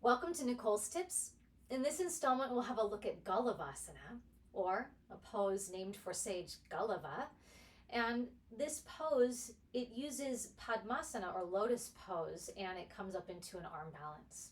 Welcome to Nicole's Tips. In this installment, we'll have a look at Galavasana, or a pose named for sage Galava. And this pose, it uses Padmasana or lotus pose, and it comes up into an arm balance.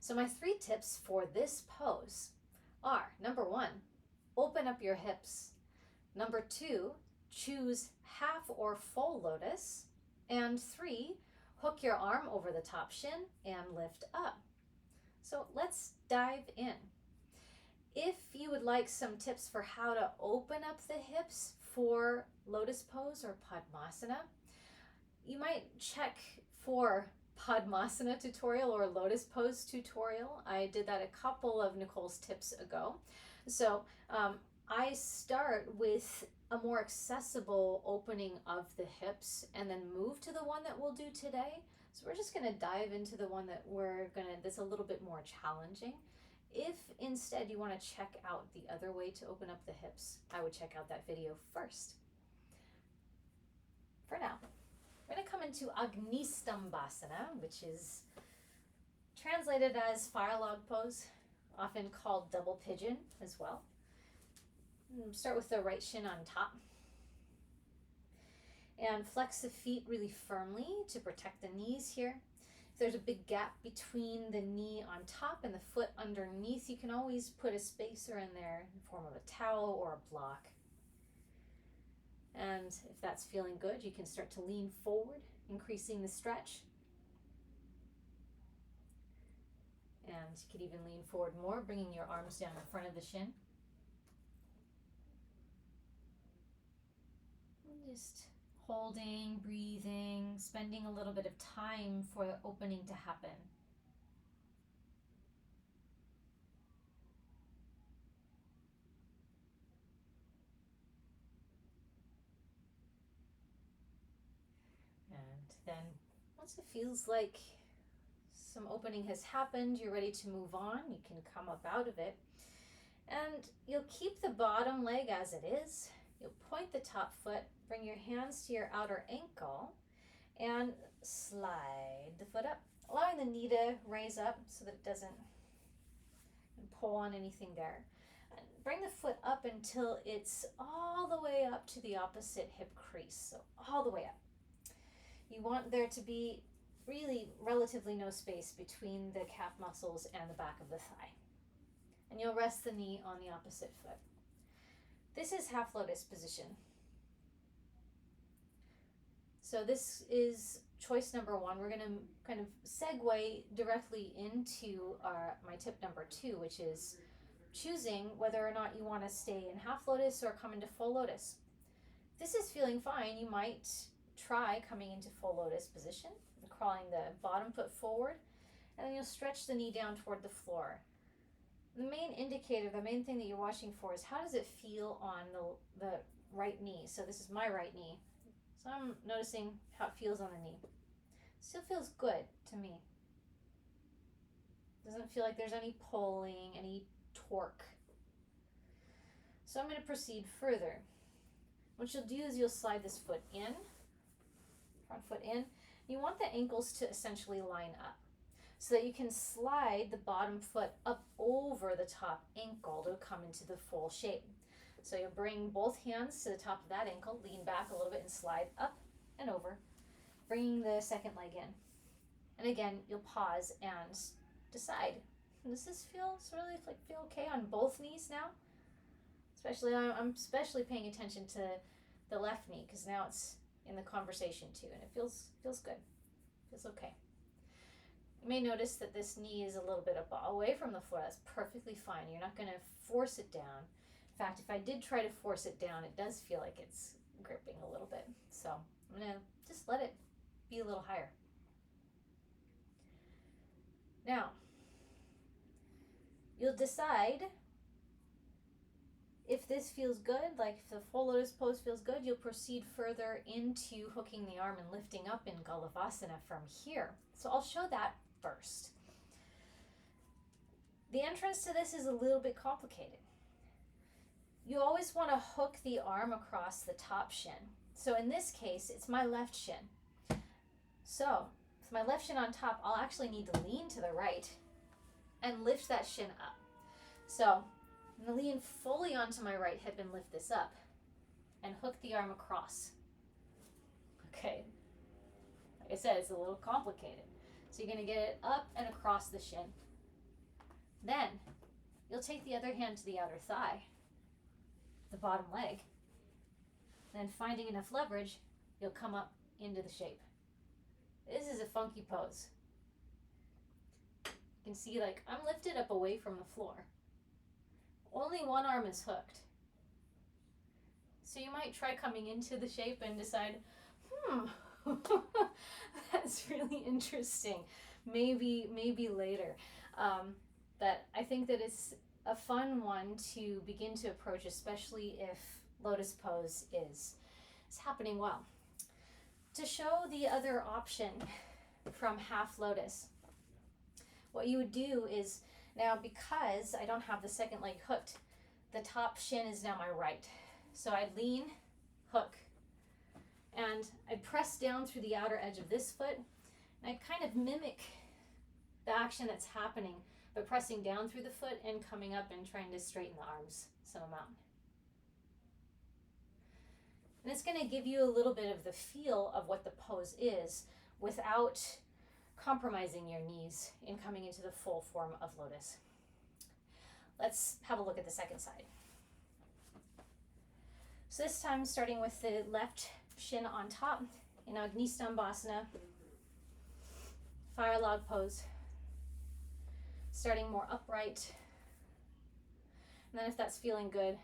So my 3 tips for this pose are: number 1, open up your hips. Number 2, choose half or full lotus. And 3, hook your arm over the top shin and lift up. So let's dive in. If you would like some tips for how to open up the hips for lotus pose or Padmasana, you might check for Padmasana tutorial or lotus pose tutorial. I did that a couple of Nicole's tips ago. So I start with a more accessible opening of the hips and then move to the one that we'll do today. So we're just going to dive into the one that's a little bit more challenging. If instead you want to check out the other way to open up the hips, I would check out that video first. For now, we're going to come into Agnisthambasana, which is translated as fire log pose, often called double pigeon as well. Start with the right shin on top. And flex the feet really firmly to protect the knees here. If there's a big gap between the knee on top and the foot underneath, you can always put a spacer in there in the form of a towel or a block. And if that's feeling good, you can start to lean forward, increasing the stretch. And you could even lean forward more, bringing your arms down in front of the shin. And just holding, breathing, spending a little bit of time for the opening to happen. And then once it feels like some opening has happened, you're ready to move on, you can come up out of it. And you'll keep the bottom leg as it is. You'll point the top foot, bring your hands to your outer ankle, and slide the foot up, allowing the knee to raise up so that it doesn't pull on anything there. And bring the foot up until it's all the way up to the opposite hip crease, so all the way up. You want there to be really relatively no space between the calf muscles and the back of the thigh. And you'll rest the knee on the opposite foot. This is half lotus position. So this is choice number 1. We're going to kind of segue directly into my tip number 2, which is choosing whether or not you want to stay in half lotus or come into full lotus. If this is feeling fine, you might try coming into full lotus position, crawling the bottom foot forward, and then you'll stretch the knee down toward the floor. The main indicator, the main thing that you're watching for is how does it feel on the right knee. So this is my right knee. So I'm noticing how it feels on the knee. Still feels good to me. Doesn't feel like there's any pulling, any torque. So I'm going to proceed further. What you'll do is you'll slide this foot in, front foot in. You want the ankles to essentially line up, so that you can slide the bottom foot up over the top ankle to come into the full shape. So you'll bring both hands to the top of that ankle, lean back a little bit and slide up and over, bringing the second leg in. And again, you'll pause and decide, does this feel okay on both knees now? I'm especially paying attention to the left knee because now it's in the conversation too, and it feels good, feels okay. You may notice that this knee is a little bit away from the floor. That's perfectly fine. You're not going to force it down. In fact, if I did try to force it down, it does feel like it's gripping a little bit. So I'm going to just let it be a little higher. Now, you'll decide if this feels good, like if the full lotus pose feels good, you'll proceed further into hooking the arm and lifting up in Galavasana from here. So I'll show that first. The entrance to this is a little bit complicated. You always want to hook the arm across the top shin. So in this case, it's my left shin. So with my left shin on top, I'll actually need to lean to the right and lift that shin up. So I'm going to lean fully onto my right hip and lift this up and hook the arm across. Okay, like I said, it's a little complicated. So you're going to get it up and across the shin. Then you'll take the other hand to the outer thigh, the bottom leg. Then finding enough leverage, you'll come up into the shape. This is a funky pose. You can see, like, I'm lifted up away from the floor. Only one arm is hooked. So you might try coming into the shape and decide, that's really interesting. Maybe later. But I think that it's a fun one to begin to approach, especially if lotus pose is happening well. To show the other option from half lotus, what you would do is, now because I don't have the second leg hooked, the top shin is now my right. So I'd lean, hook, and I'd press down through the outer edge of this foot, and I'd kind of mimic the action that's happening, but pressing down through the foot and coming up and trying to straighten the arms some amount. And it's going to give you a little bit of the feel of what the pose is without compromising your knees in coming into the full form of lotus. Let's have a look at the second side. So this time, starting with the left shin on top in Agni Stambhasana, fire log pose, starting more upright. And then if that's feeling good,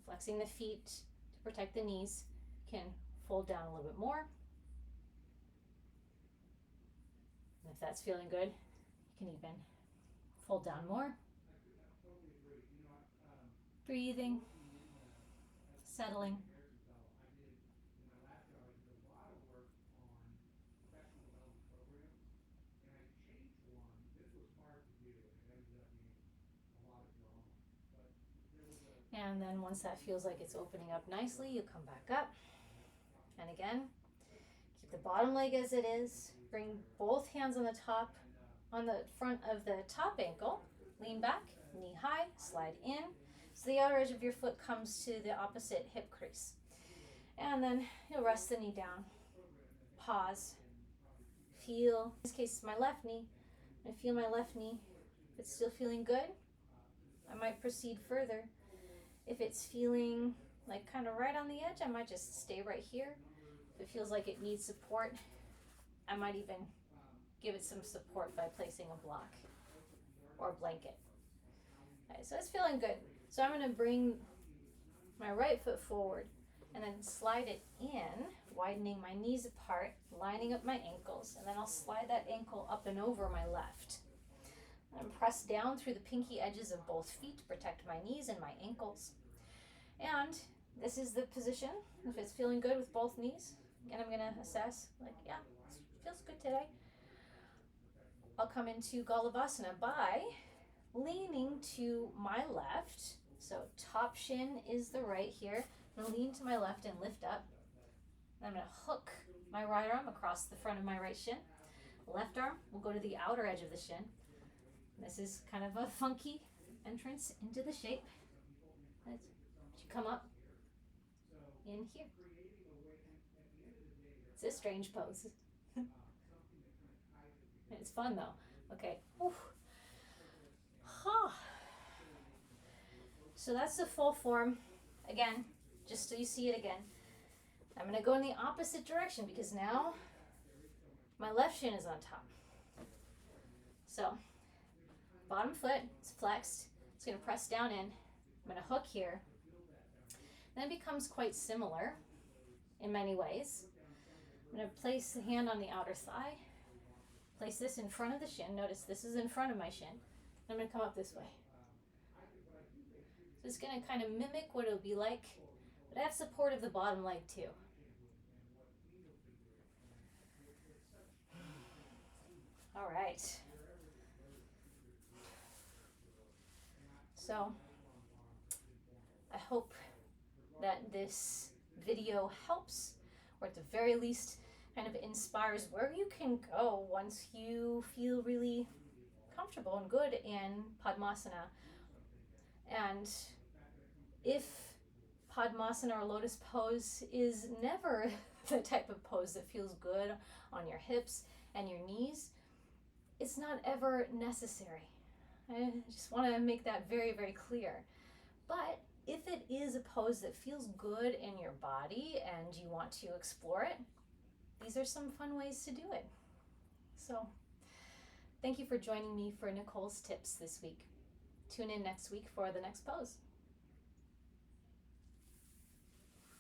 flexing the feet to protect the knees, can fold down a little bit more. And if that's feeling good, you can even fold down more. Breathing, settling. And then once that feels like it's opening up nicely, you come back up. And again, keep the bottom leg as it is. Bring both hands on the top, on the front of the top ankle. Lean back, knee high, slide in. So the outer edge of your foot comes to the opposite hip crease. And then you'll rest the knee down. Pause. Feel, in this case, my left knee. I feel my left knee. If it's still feeling good, I might proceed further. If it's feeling like kind of right on the edge, I might just stay right here. If it feels like it needs support, I might even give it some support by placing a block or a blanket. Okay, so it's feeling good. So I'm going to bring my right foot forward and then slide it in, widening my knees apart, lining up my ankles, and then I'll slide that ankle up and over my left. And press down through the pinky edges of both feet to protect my knees and my ankles. And this is the position. If it's feeling good with both knees, again, I'm going to assess, like, yeah, it feels good today. I'll come into Galavasana by leaning to my left. So top shin is the right here. I'm going to lean to my left and lift up. And I'm going to hook my right arm across the front of my right shin. Left arm will go to the outer edge of the shin. This is kind of a funky entrance into the shape. As you come up in here. It's a strange pose. It's fun though. Okay. Oof. Huh. So that's the full form. Again, just so you see it again. I'm going to go in the opposite direction because now my left shin is on top. So bottom foot is flexed. It's going to press down in. I'm going to hook here. Then it becomes quite similar in many ways. I'm going to place the hand on the outer thigh. Place this in front of the shin. Notice this is in front of my shin. I'm going to come up this way. So it's going to kind of mimic what it would be like, but I have support of the bottom leg too. All right. So I hope that this video helps, or at the very least kind of inspires where you can go once you feel really comfortable. comfortable and good in Padmasana. And if Padmasana or lotus pose is never the type of pose that feels good on your hips and your knees, it's not ever necessary. I just want to make that very, very clear. But if it is a pose that feels good in your body and you want to explore it, these are some fun ways to do it. So thank you for joining me for Nicole's tips this week. Tune in next week for the next pose.